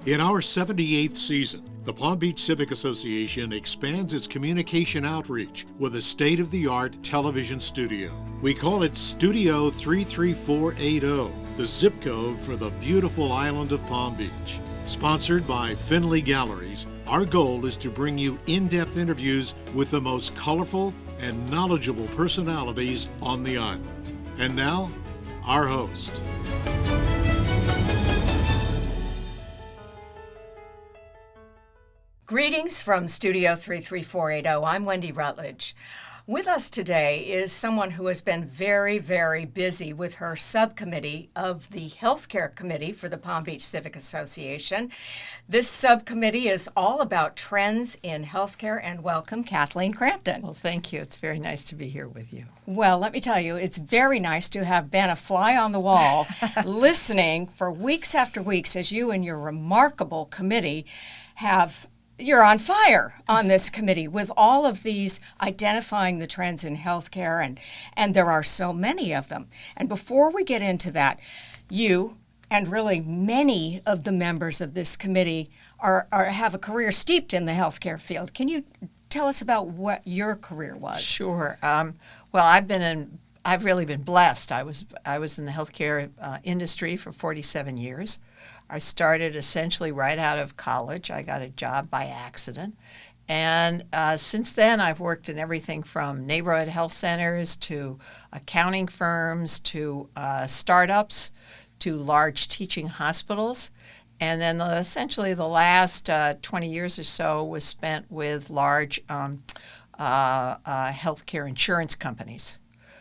In our 78th season, the Palm Beach Civic Association expands its communication outreach with a state-of-the-art television studio. We call it Studio 33480, the zip code for the beautiful island of Palm Beach. Sponsored by Finley Galleries, our goal is to bring you in-depth interviews with the most colorful and knowledgeable personalities on the island. And now, our host. Greetings from Studio 33480. I'm Wendy Rutledge. With us today is someone who has been very, very busy with her subcommittee of the Healthcare Committee for the Palm Beach Civic Association. This subcommittee is all about trends in healthcare, and welcome, Kathleen Crampton. Well, thank you. It's very nice to be here with you. Well, let me tell you, it's very nice to have been a fly on the wall listening for weeks after weeks as you and your remarkable committee you're on fire on this committee with all of these identifying the trends in healthcare, and there are so many of them. And before we get into that, you and really many of the members of this committee have a career steeped in the healthcare field. Can you tell us about what your career was? Sure. Well, I've really been blessed. I was in the healthcare industry for 47 years. I started essentially right out of college. I got a job by accident. And since then, I've worked in everything from neighborhood health centers to accounting firms to startups to large teaching hospitals. And then essentially the last 20 years or so was spent with large healthcare insurance companies.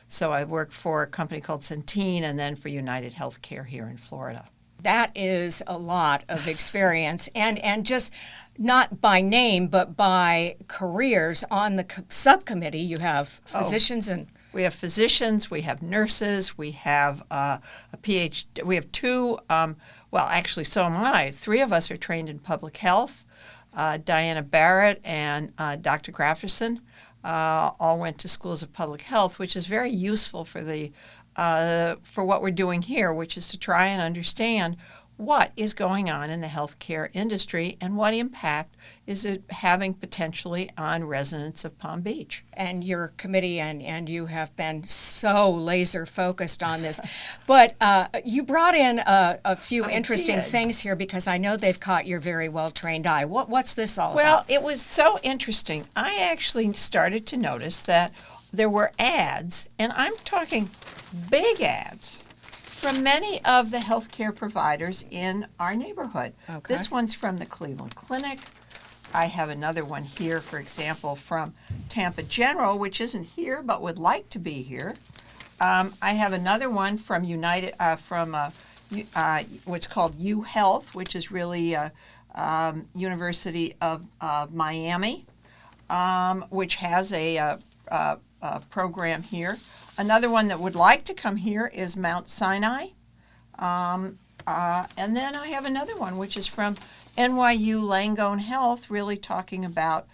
So I worked for a company called Centene and then for United Healthcare here in Florida. That is a lot of experience, and just not by name, but by careers. On the subcommittee, you have physicians and... We have physicians, we have nurses, we have a PhD, we have two, actually so am I. Three of us are trained in public health. Diana Barrett and Dr. Grafferson all went to schools of public health, which is very useful for what we're doing here, which is to try and understand what is going on in the healthcare industry and what impact is it having potentially on residents of Palm Beach. And your committee and you have been so laser focused on this. But you brought in a few interesting things here because I know they've caught your very well-trained eye. What's this all about? Well, it was so interesting. I actually started to notice that there were ads, and I'm talking big ads, from many of the healthcare providers in our neighborhood. Okay. This one's from the Cleveland Clinic. I have another one here, for example, from Tampa General, which isn't here but would like to be here. I have another one from United, what's called U Health, which is really University of Miami, which has a program here. Another one that would like to come here is Mount Sinai. And then I have another one, which is from NYU Langone Health, really talking about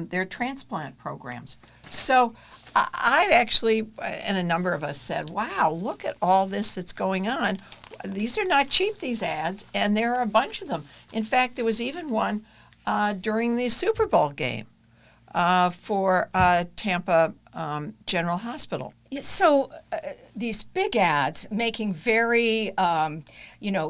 their transplant programs. So I actually, and a number of us said, wow, look at all this that's going on. These are not cheap, these ads, and there are a bunch of them. In fact, there was even one during the Super Bowl game for Tampa General Hospital. So these big ads making very,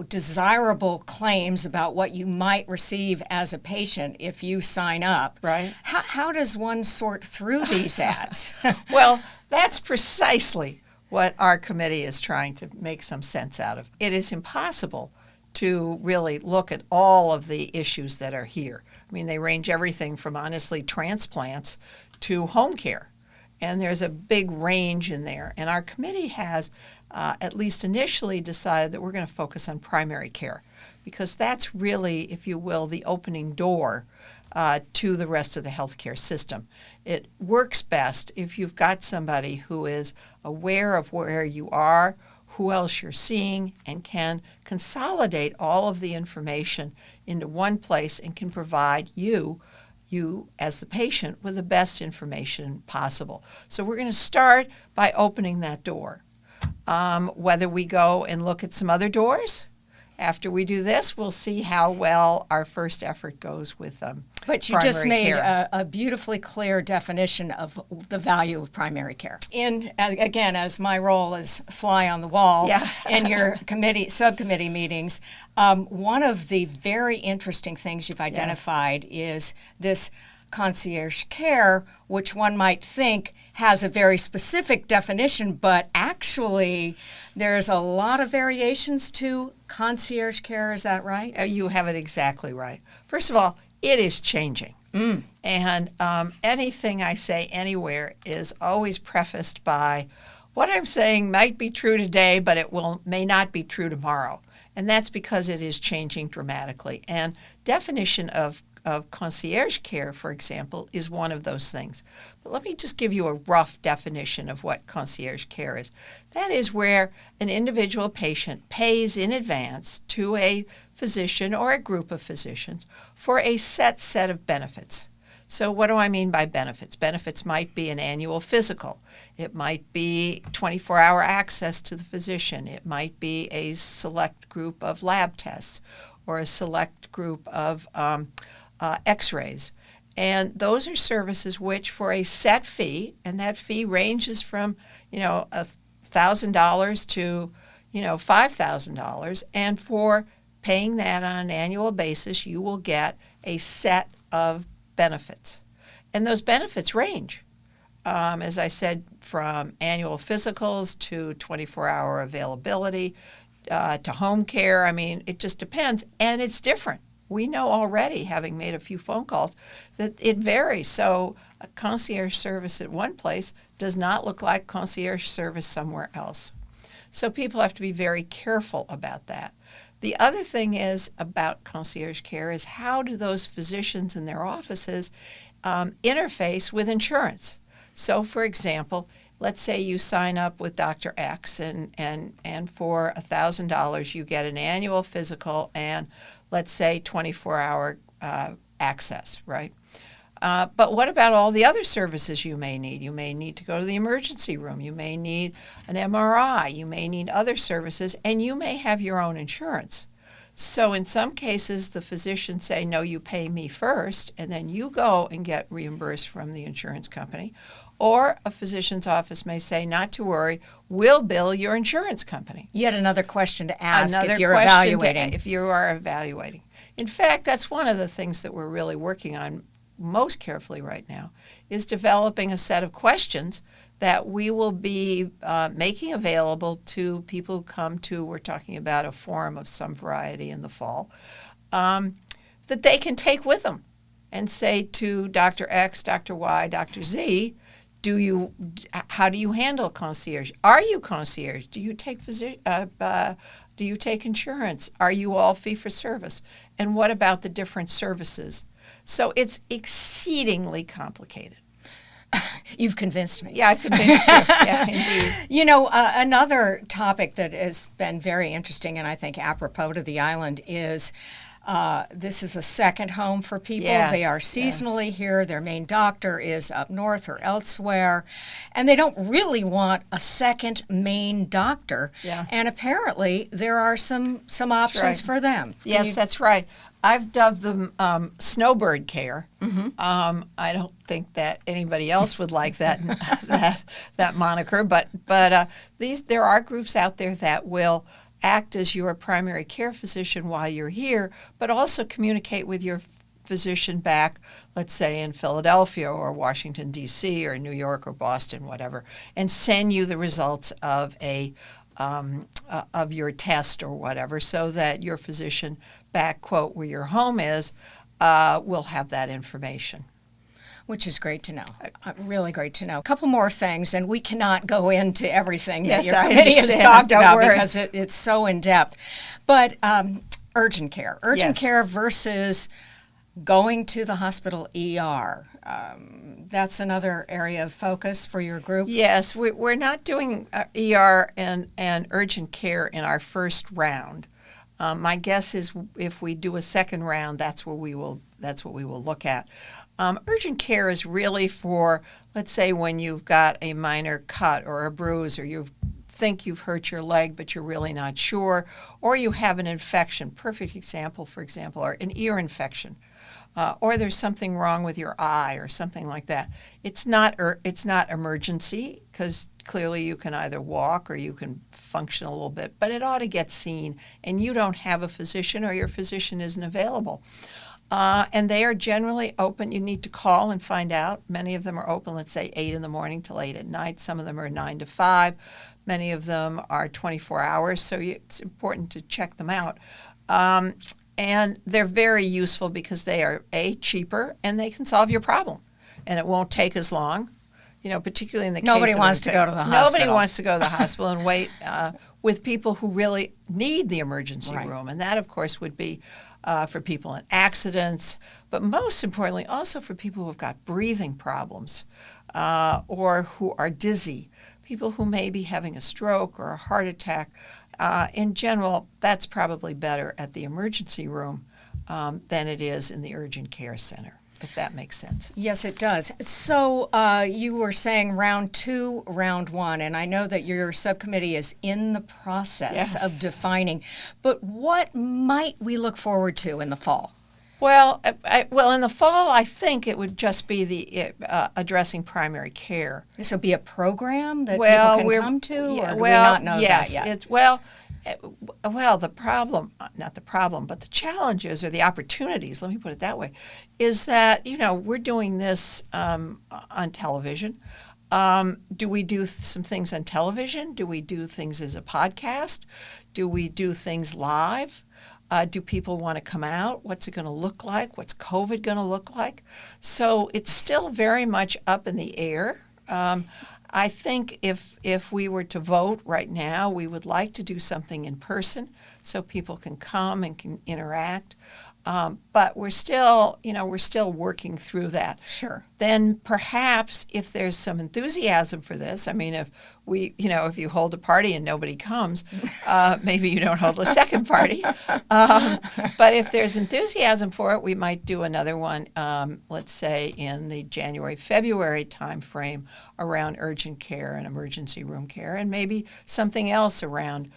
desirable claims about what you might receive as a patient if you sign up. Right. How does one sort through these ads? Well, that's precisely what our committee is trying to make some sense out of. It is impossible to really look at all of the issues that are here. I mean, they range everything from, honestly, transplants to home care. And there's a big range in there. And our committee has, at least initially, decided that we're going to focus on primary care because that's really, if you will, the opening door to the rest of the healthcare system. It works best if you've got somebody who is aware of where you are, who else you're seeing, and can consolidate all of the information into one place and can provide you as the patient with the best information possible. So we're going to start by opening that door. Whether we go and look at some other doors after we do this, we'll see how well our first effort goes with But you just primary made care. a beautifully clear definition of the value of primary care. Again, as my role is fly on the wall in your subcommittee meetings, one of the very interesting things you've identified is this concierge care, which one might think has a very specific definition, but actually there's a lot of variations to concierge care. Is that right? You have it exactly right. First of all, it is changing. And anything I say anywhere is always prefaced by what I'm saying might be true today, but it may not be true tomorrow. And that's because it is changing dramatically. And definition of concierge care, for example, is one of those things. But let me just give you a rough definition of what concierge care is. That is where an individual patient pays in advance to a physician or a group of physicians for a set of benefits. So what do I mean by benefits? Benefits might be an annual physical. It might be 24-hour access to the physician. It might be a select group of lab tests or a select group of x-rays. And those are services which for a set fee, and that fee ranges from, $1,000 to, $5,000. And for paying that on an annual basis, you will get a set of benefits. And those benefits range, as I said, from annual physicals to 24-hour availability to home care. I mean, it just depends. And it's different. We know already, having made a few phone calls, that it varies. So a concierge service at one place does not look like concierge service somewhere else. So people have to be very careful about that. The other thing is about concierge care is how do those physicians in their offices interface with insurance? So, for example, let's say you sign up with Dr. X and for $1,000 you get an annual physical and let's say 24-hour access, right? But what about all the other services you may need? You may need to go to the emergency room. You may need an MRI. You may need other services, and you may have your own insurance. So in some cases, the physicians say, no, you pay me first, and then you go and get reimbursed from the insurance company. Or a physician's office may say, not to worry, we'll bill your insurance company. Yet another question to ask Another if you're question evaluating. if you are evaluating. In fact, that's one of the things that we're really working on most carefully right now, is developing a set of questions that we will be making available to people who come to, we're talking about a forum of some variety in the fall, that they can take with them and say to Dr. X, Dr. Y, Dr. Z, how do you handle concierge? Are you concierge? Do you take do you take insurance? Are you all fee for service? And what about the different services? So it's exceedingly complicated. You've convinced me. Yeah, I've convinced you. Yeah, indeed. Another topic that has been very interesting and I think apropos to the island is this is a second home for people. Yes, they are seasonally here. Their main doctor is up north or elsewhere. And they don't really want a second main doctor. Yeah. And apparently there are some options right. for them. Yes, that's right. I've dubbed them Snowbird Care. Mm-hmm. I don't think that anybody else would like that that moniker, but there are groups out there that will act as your primary care physician while you're here, but also communicate with your physician back, let's say in Philadelphia or Washington, D.C. or New York or Boston, whatever, and send you the results of of your test or whatever, so that your physician back, quote, where your home is, will have that information. Which is great to know. Really great to know. A couple more things, and we cannot go into everything that your committee has talked about because it's so in-depth. But urgent care. Urgent care versus going to the hospital ER. That's another area of focus for your group? Yes. We're not doing ER and urgent care in our first round. My guess is if we do a second round, that's what we will look at. Urgent care is really for, let's say, when you've got a minor cut or a bruise or you've think you've hurt your leg, but you're really not sure, or you have an infection. Perfect example, for example, or an ear infection. Or there's something wrong with your eye or something like that. It's not emergency, because clearly you can either walk or you can function a little bit, but it ought to get seen, and you don't have a physician or your physician isn't available. And they are generally open. You need to call and find out. Many of them are open, let's say 8 in the morning till 8 at night. Some of them are 9 to 5. Many of them are 24 hours, so it's important to check them out. And they're very useful because they are, A, cheaper, and they can solve your problem. And it won't take as long, particularly in the case of Nobody wants to go to the hospital. Nobody wants to go to the hospital and wait with people who really need the emergency Right. room. And that, of course, would be for people in accidents, but most importantly, also for people who have got breathing problems or who are dizzy, people who may be having a stroke or a heart attack. In general, that's probably better at the emergency room than it is in the urgent care center, if that makes sense. Yes, it does. So you were saying round 2, round 1, and I know that your subcommittee is in the process Yes. of defining, but what might we look forward to in the fall? Well, in the fall, I think it would just be the addressing primary care. This will be a program that Well, people we're- can come to, yeah, or do well, we not know yes, that yet? it's the problem, not the problem, but the challenges or the opportunities, let me put it that way, is that, we're doing this on television. Do we do some things on television? Do we do things as a podcast? Do we do things live? Do people want to come out? What's it going to look like? What's COVID going to look like? So it's still very much up in the air. I think if we were to vote right now, we would like to do something in person so people can come and can interact. But we're still working through that. Sure. Then perhaps if there's some enthusiasm for this, if you hold a party and nobody comes, maybe you don't hold a second party. But if there's enthusiasm for it, we might do another one, let's say in the January, February timeframe around urgent care and emergency room care, and maybe something else around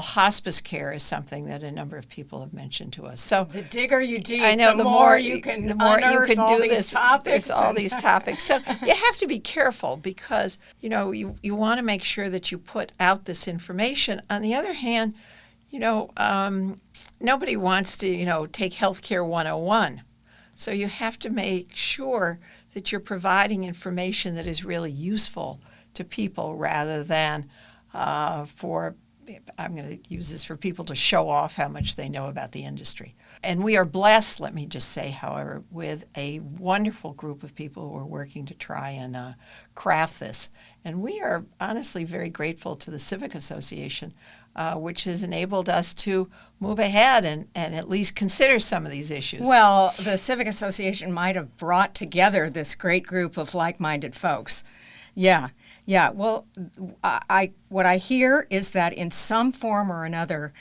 hospice care is something that a number of people have mentioned to us. So The digger you dig, I know the more you can unearth all do these this. topics. There's all these topics. So you have to be careful because you want to make sure that you put out this information. On the other hand, nobody wants to take healthcare 101. So you have to make sure that you're providing information that is really useful to people rather than I'm going to use this for people to show off how much they know about the industry. And we are blessed, let me just say, however, with a wonderful group of people who are working to try and craft this. And we are honestly very grateful to the Civic Association, which has enabled us to move ahead and at least consider some of these issues. Well, the Civic Association might have brought together this great group of like-minded folks. Yeah. Well, what I hear is that in some form or another,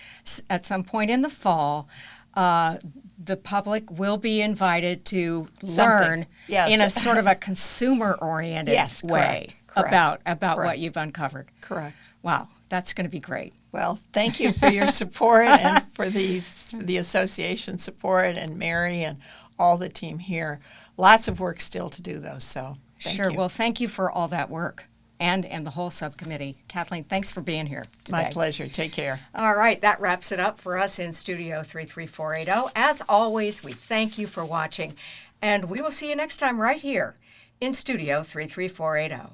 at some point in the fall, the public will be invited to learn Yes. in a sort of a consumer-oriented Yes, way correct. about what Correct. you've uncovered. Correct. Wow, that's going to be great. Well, thank you for your support and for the association support and Mary and all the team here. Lots of work still to do, though, so thank Sure. you. Well, thank you for all that work and the whole subcommittee. Kathleen, thanks for being here today. My pleasure. Take care. All right, that wraps it up for us in Studio 33480. As always, we thank you for watching, and we will see you next time right here in Studio 33480.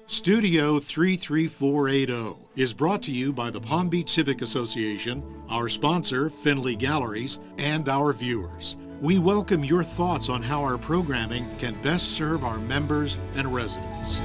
Studio 33480 is brought to you by the Palm Beach Civic Association, our sponsor, Finley Galleries, and our viewers. We welcome your thoughts on how our programming can best serve our members and residents.